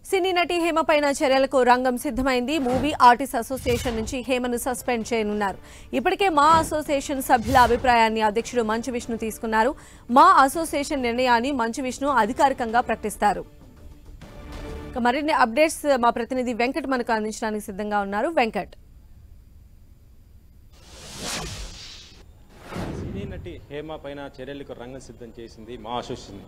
సినీ నటి హేమ పైన చర్యలకు రంగం సిద్ధమైంది. మూవీ ఆర్టిస్ట్ అసోసియేషన్ నుంచి హేమను సస్పెండ్ చేయనున్నారు. ఇప్పటికే మా అసోసియేషన్ సభ్యుల అభిప్రాయాన్ని అధ్యక్షుడు మంచు విష్ణు తీసుకున్నారు. మా అసోసియేషన్ నిర్ణయాన్ని మంచు విష్ణు అధికారికంగా ప్రకటిస్తారు. మరిన్ని అప్డేట్స్ మా ప్రతినిధి వెంకట్ మనకు అందించడానికి సిద్ధంగా ఉన్నారు. వెంకట్, సినీ నటి హేమ పైన చర్యలకు రంగం సిద్ధం చేసింది మా అసోసియేషన్.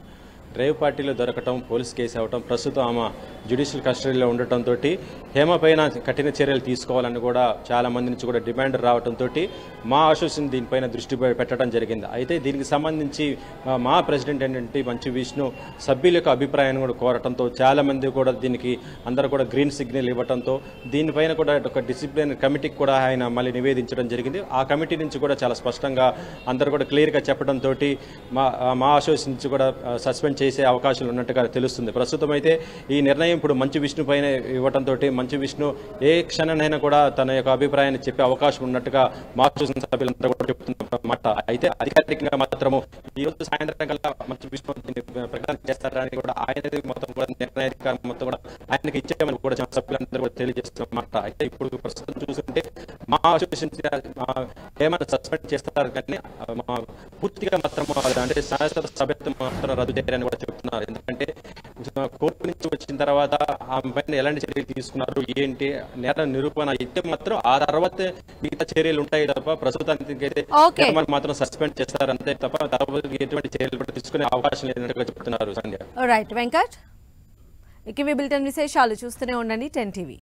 రేవ్ పార్టీలో దొరకటం, పోలీస్ కేసు అవ్వటం, ప్రస్తుతం ఆమె జ్యుడిషియల్ కస్టడీలో ఉండటంతో హేమ పైన కఠిన చర్యలు తీసుకోవాలని కూడా చాలా మంది నుంచి కూడా డిమాండ్ రావడంతో మా అసోసియేషన్ దీనిపైన దృష్టి పెట్టడం జరిగింది. అయితే దీనికి సంబంధించి మా ప్రెసిడెంట్ ఏంటంటే మంచు విష్ణు సభ్యుల యొక్క అభిప్రాయాన్ని కూడా కోరటంతో చాలా మంది కూడా దీనికి అందరూ కూడా గ్రీన్ సిగ్నల్ ఇవ్వడంతో దీనిపైన కూడా ఒక డిసిప్లిన్ కమిటీకి కూడా ఆయన మళ్ళీ నివేదించడం జరిగింది. ఆ కమిటీ నుంచి కూడా చాలా స్పష్టంగా అందరూ కూడా క్లియర్గా చెప్పడంతో మా అసోసియేషన్ నుంచి కూడా సస్పెండ్ చేసే అవకాశాలు ఉన్నట్టుగా తెలుస్తుంది. ప్రస్తుతం అయితే ఈ నిర్ణయం ఇప్పుడు మంచు విష్ణు పైన ఇవ్వడంతో మంచు విష్ణు ఏ క్షణనైనా కూడా తన యొక్క అభిప్రాయాన్ని చెప్పే అవకాశం ఉన్నట్టుగా మా అసోసియేషన్ సభ్యులందరూ కూడా చెప్తున్నమాట. అయితే అధికారికంగా మాత్రము ఈ రోజు సాయంత్రం కల్లా మంచు విష్ణు ప్రకటన చేస్తారని కూడా ఆయన మొత్తం కూడా నిర్ణయాధికారం మొత్తం కూడా ఆయనకి ఇచ్చేయమని కూడా సభ్యులందరూ కూడా తెలియజేస్తున్నమాట. అయితే ఇప్పుడు ప్రస్తుతం చూస్తుంటే మా అసోసియేషన్ ఏమైనా సస్పెండ్ చేస్తారు కానీ పూర్తిగా మాత్రం అంటే శాశ్వత సభ్యత్వం మాత్రం రద్దు చేయాలని కూడా చెప్తున్నారు. ఎందుకంటే కోర్టు నుంచి వచ్చిన తర్వాత ఆమె పైన ఎలాంటి చర్యలు తీసుకున్నారు, ఏంటి నేర నిరూపణ అయితే మాత్రం ఆ తర్వాత మిగతా చర్యలు ఉంటాయి తప్ప ప్రస్తుతానికి అయితే మాత్రం సస్పెండ్ చేస్తారు అంతే తప్ప తర్వాత ఎటువంటి చర్యలు కూడా తీసుకునే అవకాశం లేదన్నట్టుగా చెప్తున్నారు. సంధ్య. రైట్ వెంకట్, ఇవి బులెటిన్ విశేషాలు చూస్తూనే ఉండండి 10 TV.